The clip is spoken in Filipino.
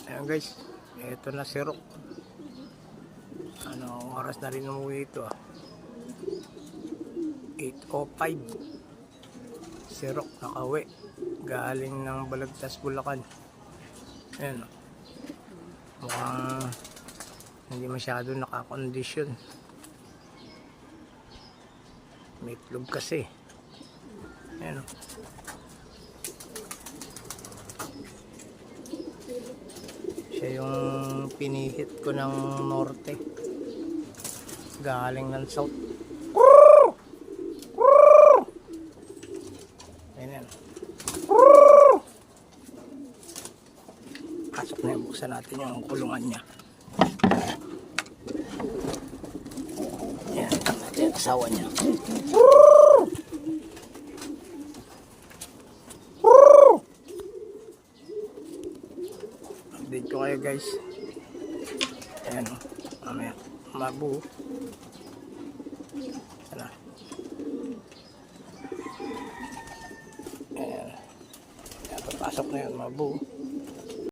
Ayan guys, eto na si Rock. Ano, oras na rin umuwi ito 8:05. Si Rock nakauwi. Galing ng Balagtas, Bulacan. Ayan o. Mukhang hindi masyado nakakondisyon. May itlog kasi. Ayan o. Siya yung pinihit ko ng norte. Galing ng south. Ayan. Pasok na yung buksan natin yung kulungan niya. Ayan. Ito yung asawa niya. Update ko kayo guys. Ayan o. Mamaya. Mabu. Sana. Ayan. Ayan. Papasok na yun. Mabu.